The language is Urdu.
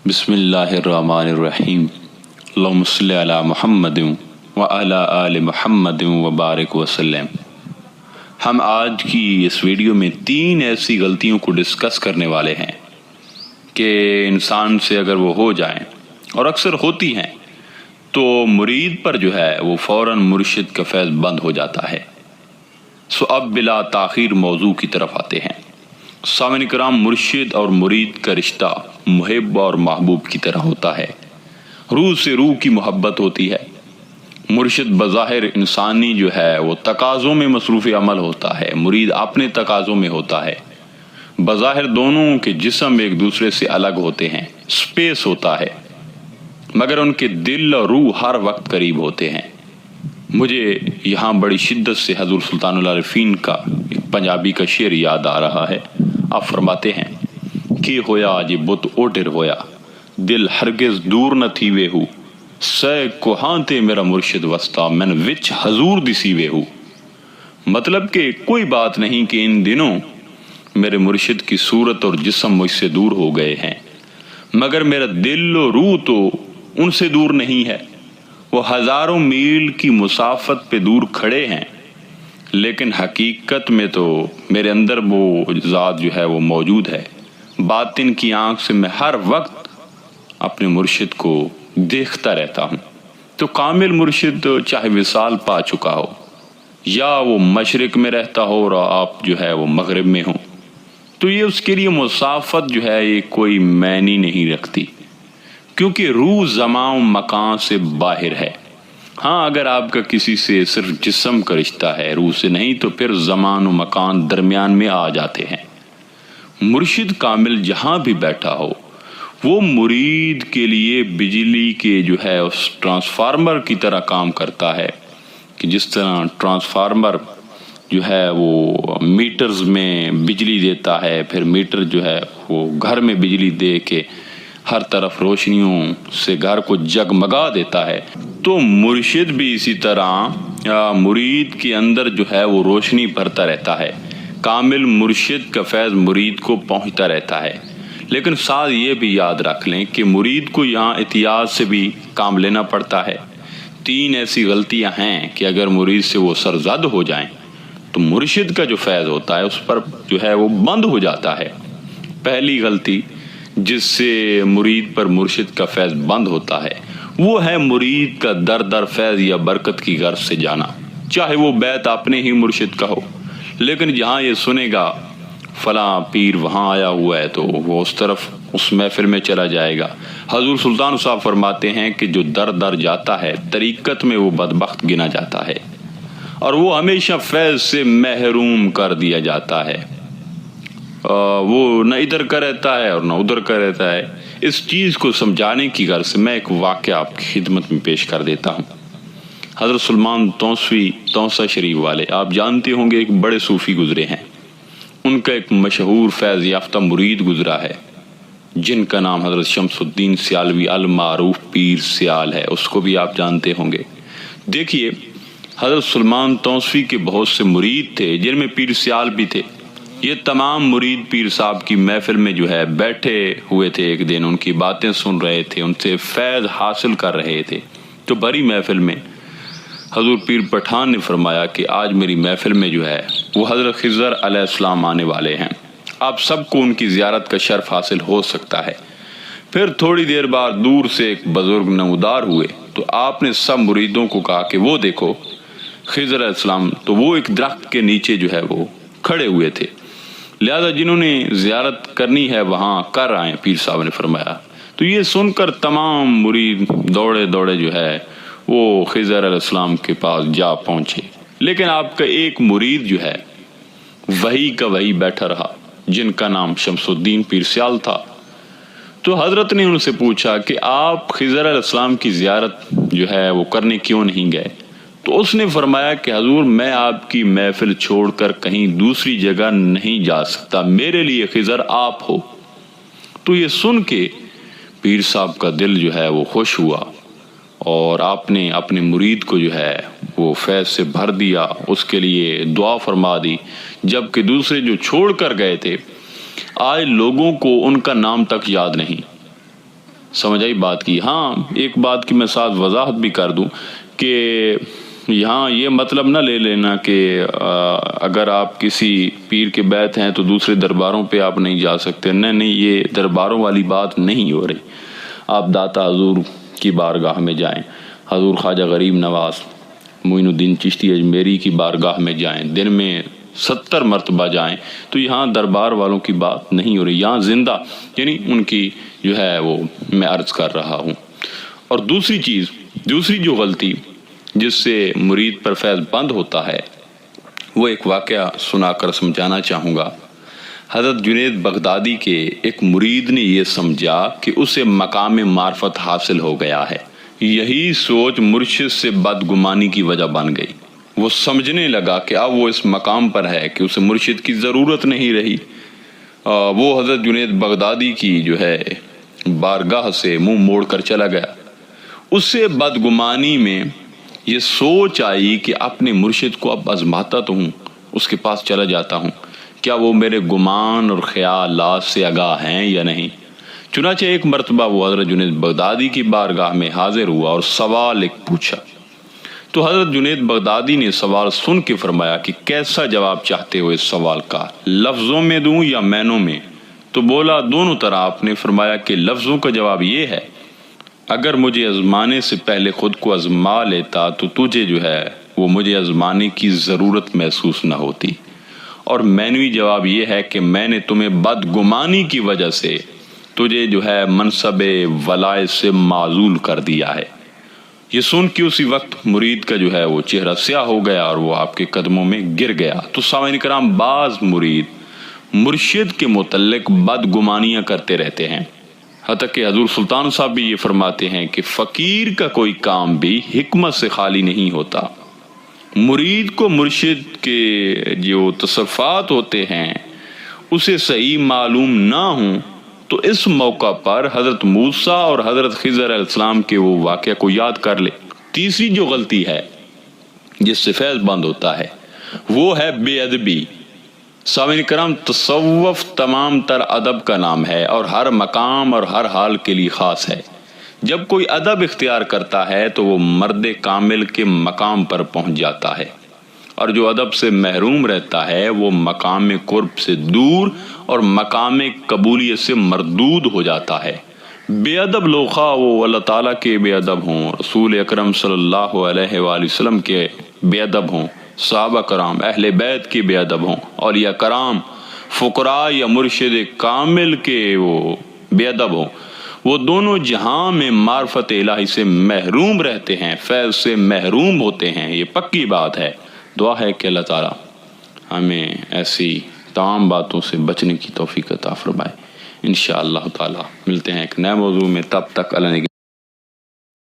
بسم اللہ الرحمن الرحیم اللہم صلی علی محمد وعلی آل محمد وبارک وسلم۔ ہم آج کی اس ویڈیو میں 3 ایسی غلطیوں کو ڈسکس کرنے والے ہیں کہ انسان سے اگر وہ ہو جائیں اور اکثر ہوتی ہیں تو مرید پر جو ہے وہ فوراً مرشد کا فیض بند ہو جاتا ہے۔ اب بلا تاخیر موضوع کی طرف آتے ہیں۔ سامعین کرام، مرشد اور مرید کا رشتہ محب اور محبوب کی طرح ہوتا ہے۔ روح سے روح کی محبت ہوتی ہے۔ مرشد بظاہر انسانی جو ہے وہ تقاضوں میں مصروف عمل ہوتا ہے، مرید اپنے تقاضوں میں ہوتا ہے۔ بظاہر دونوں کے جسم ایک دوسرے سے الگ ہوتے ہیں، سپیس ہوتا ہے، مگر ان کے دل اور روح ہر وقت قریب ہوتے ہیں۔ مجھے یہاں بڑی شدت سے حضور سلطان العارفین کا ایک پنجابی کا شعر یاد آ رہا ہے۔ آپ فرماتے ہیں کہ ہویا جی بت اوٹر ہویا، دل ہرگز دور نہ تھی وے ہو، سہ کوہاں تے میرا مرشد وسطا، من وچ حضور دسی وے ہو۔ مطلب کہ کوئی بات نہیں کہ ان دنوں میرے مرشد کی صورت اور جسم مجھ سے دور ہو گئے ہیں، مگر میرا دل و روح تو ان سے دور نہیں ہے۔ وہ ہزاروں میل کی مسافت پہ دور کھڑے ہیں، لیکن حقیقت میں تو میرے اندر وہ ذات جو ہے وہ موجود ہے۔ باطن کی آنکھ سے میں ہر وقت اپنے مرشد کو دیکھتا رہتا ہوں۔ تو کامل مرشد چاہے وصال پا چکا ہو یا وہ مشرق میں رہتا ہو اور آپ جو ہے وہ مغرب میں ہوں، تو یہ اس کے لیے مسافت جو ہے یہ کوئی معنی نہیں رکھتی، کیونکہ روح زمان و مکان سے باہر ہے۔ ہاں، اگر آپ کا کسی سے صرف جسم کا رشتہ ہے، روح سے نہیں، تو پھر زمان و مکان درمیان میں آ جاتے ہیں۔ مرشد کامل جہاں بھی بیٹھا ہو، وہ مرید کے لیے بجلی کے جو ہے اس ٹرانسفارمر کی طرح کام کرتا ہے، کہ جس طرح ٹرانسفارمر جو ہے وہ میٹرز میں بجلی دیتا ہے، پھر میٹر جو ہے وہ گھر میں بجلی دے کے ہر طرف روشنیوں سے گھر کو جگمگا دیتا ہے، تو مرشد بھی اسی طرح مرید کے اندر جو ہے وہ روشنی بھرتا رہتا ہے۔ کامل مرشد کا فیض مرید کو پہنچتا رہتا ہے، لیکن ساتھ یہ بھی یاد رکھ لیں کہ مرید کو یہاں احتیاط سے بھی کام لینا پڑتا ہے۔ 3 ایسی غلطیاں ہیں کہ اگر مرید سے وہ سرزد ہو جائیں تو مرشد کا جو فیض ہوتا ہے اس پر جو ہے وہ بند ہو جاتا ہے۔ پہلی غلطی جس سے مرید پر مرشد کا فیض بند ہوتا ہے وہ ہے مرید کا در در فیض یا برکت کی غرض سے جانا، چاہے وہ بیت اپنے ہی مرشد کا ہو، لیکن جہاں یہ سنے گا فلاں پیر وہاں آیا ہوا ہے تو وہ اس طرف اس محفل میں چلا جائے گا۔ حضور سلطان صاحب فرماتے ہیں کہ جو در در جاتا ہے طریقت میں وہ بدبخت گنا جاتا ہے اور وہ ہمیشہ فیض سے محروم کر دیا جاتا ہے۔ وہ نہ ادھر کا رہتا ہے اور نہ ادھر کا رہتا ہے۔ اس چیز کو سمجھانے کی غرض سے میں ایک واقعہ آپ کی خدمت میں پیش کر دیتا ہوں۔ حضرت سلمان توسوی توسہ شریف والے آپ جانتے ہوں گے، ایک بڑے صوفی گزرے ہیں۔ ان کا ایک مشہور فیض یافتہ مرید گزرا ہے جن کا نام حضرت شمس الدین سیالوی المعروف پیر سیال ہے، اس کو بھی آپ جانتے ہوں گے۔ دیکھیے، حضرت سلمان توسوی کے بہت سے مرید تھے جن میں پیر سیال بھی تھے۔ یہ تمام مرید پیر صاحب کی محفل میں جو ہے بیٹھے ہوئے تھے، ایک دن ان کی باتیں سن رہے تھے، ان سے فیض حاصل کر رہے تھے۔ تو بڑی محفل میں حضور پیر پٹھان نے فرمایا کہ آج میری محفل میں جو ہے وہ حضرت خضر علیہ السلام آنے والے ہیں، آپ سب کو ان کی زیارت کا شرف حاصل ہو سکتا ہے۔ پھر تھوڑی دیر بعد دور سے ایک بزرگ نمودار ہوئے تو آپ نے سب مریدوں کو کہا کہ وہ دیکھو خضر علیہ السلام، تو وہ ایک درخت کے نیچے جو ہے وہ کھڑے ہوئے تھے، لہذا جنہوں نے زیارت کرنی ہے وہاں کر آئیں، پیر صاحب نے فرمایا۔ تو یہ سن کر تمام مرید دوڑے دوڑے جو ہے وہ خضر علیہ السلام کے پاس جا پہنچے، لیکن آپ کا ایک مرید جو ہے وہی کا وہی بیٹھا رہا جن کا نام شمس الدین پیر سیال تھا۔ تو حضرت نے ان سے پوچھا کہ آپ خضر علیہ السلام کی زیارت جو ہے وہ کرنے کیوں نہیں گئے؟ تو اس نے فرمایا کہ حضور میں آپ کی محفل چھوڑ کر کہیں دوسری جگہ نہیں جا سکتا، میرے لیے خضر آپ ہو۔ تو یہ سن کے پیر صاحب کا دل جو ہے وہ خوش ہوا اور آپ نے اپنے مرید کو جو ہے وہ فیض سے بھر دیا، اس کے لیے دعا فرما دی، جبکہ دوسرے جو چھوڑ کر گئے تھے آج لوگوں کو ان کا نام تک یاد نہیں۔ سمجھ آئی بات کی؟ ہاں ایک بات کی میں ساتھ وضاحت بھی کر دوں کہ یہاں یہ مطلب نہ لے لینا کہ اگر آپ کسی پیر کے بیت ہیں تو دوسرے درباروں پہ آپ نہیں جا سکتے. نہیں، یہ درباروں والی بات نہیں ہو رہی. آپ داتا حضور کی بارگاہ میں جائیں، حضور خواجہ غریب نواز معین الدین چشتی اجمیری کی بارگاہ میں جائیں، دن میں 70 مرتبہ جائیں. تو یہاں دربار والوں کی بات نہیں ہو رہی، یہاں زندہ یعنی ان کی جو ہے وہ میں عرض کر رہا ہوں. اور دوسری جو غلطی جس سے مرید پر فیض بند ہوتا ہے وہ ایک واقعہ سنا کر سمجھانا چاہوں گا. حضرت جنید بغدادی کے ایک مرید نے یہ سمجھا کہ اسے مقام معرفت حاصل ہو گیا ہے. یہی سوچ مرشد سے بدگمانی کی وجہ بن گئی. وہ سمجھنے لگا کہ اب وہ اس مقام پر ہے کہ اسے مرشد کی ضرورت نہیں رہی. وہ حضرت جنید بغدادی کی جو ہے بارگاہ سے منہ موڑ کر چلا گیا. اس سے بدگمانی میں یہ سوچ آئی کہ اپنے مرشد کو اب آزماتا تو ہوں، اس کے پاس چلا جاتا ہوں، کیا وہ میرے گمان اور خیالات سے آگاہ ہیں یا نہیں. چنانچہ ایک مرتبہ وہ حضرت جنید بغدادی کی بارگاہ میں حاضر ہوا اور سوال ایک پوچھا. تو حضرت جنید بغدادی نے سوال سن کے فرمایا کہ کیسا جواب چاہتے ہو اس سوال کا، لفظوں میں دوں یا معنوں میں؟ تو بولا دونوں طرح. آپ نے فرمایا کہ لفظوں کا جواب یہ ہے، اگر مجھے آزمانے سے پہلے خود کو آزما لیتا تو تجھے جو ہے وہ مجھے آزمانے کی ضرورت محسوس نہ ہوتی. اور معنوی جواب یہ ہے کہ میں نے تمہیں بدگمانی کی وجہ سے تجھے جو ہے منصب ولایت سے معزول کر دیا ہے. یہ سن کے اسی وقت مرید کا جو ہے وہ چہرہ سیاہ ہو گیا اور وہ آپ کے قدموں میں گر گیا. تو سامعین کرام، بعض مرید مرشد کے متعلق بدگمانیاں کرتے رہتے ہیں. حتیٰ کہ حضور سلطان صاحب بھی یہ فرماتے ہیں کہ فقیر کا کوئی کام بھی حکمت سے خالی نہیں ہوتا. مرید کو مرشد کے جو تصرفات ہوتے ہیں اسے صحیح معلوم نہ ہوں تو اس موقع پر حضرت موسیٰ اور حضرت خضر علیہ السلام کے وہ واقعہ کو یاد کر لے. تیسری جو غلطی ہے جس سے فیض بند ہوتا ہے وہ ہے بے ادبی. سامعین کرام، تصوف تمام تر ادب کا نام ہے اور ہر مقام اور ہر حال کے لیے خاص ہے. جب کوئی ادب اختیار کرتا ہے تو وہ مرد کامل کے مقام پر پہنچ جاتا ہے، اور جو ادب سے محروم رہتا ہے وہ مقام قرب سے دور اور مقام قبولیت سے مردود ہو جاتا ہے. بے ادب لوگ، خواہ وہ اللہ تعالیٰ کے بے ادب ہوں، رسول اکرم صلی اللہ علیہ وآلہ وسلم کے بے ادب ہوں، صحابہ کرام اہل بیت کے بے ادب ہوں، اولیاء کرام، فقراء یا مرشد کامل کے وہ بے ادب ہوں، وہ دونوں جہاں میں معرفت الہی سے محروم رہتے ہیں، فیض سے محروم ہوتے ہیں. یہ پکی بات ہے. دعا ہے کہ اللہ تعالیٰ ہمیں ایسی تمام باتوں سے بچنے کی توفیق عطا فرمائے. انشاءاللہ تعالیٰ ملتے ہیں ایک نئے موضوع میں. تب تک اللہ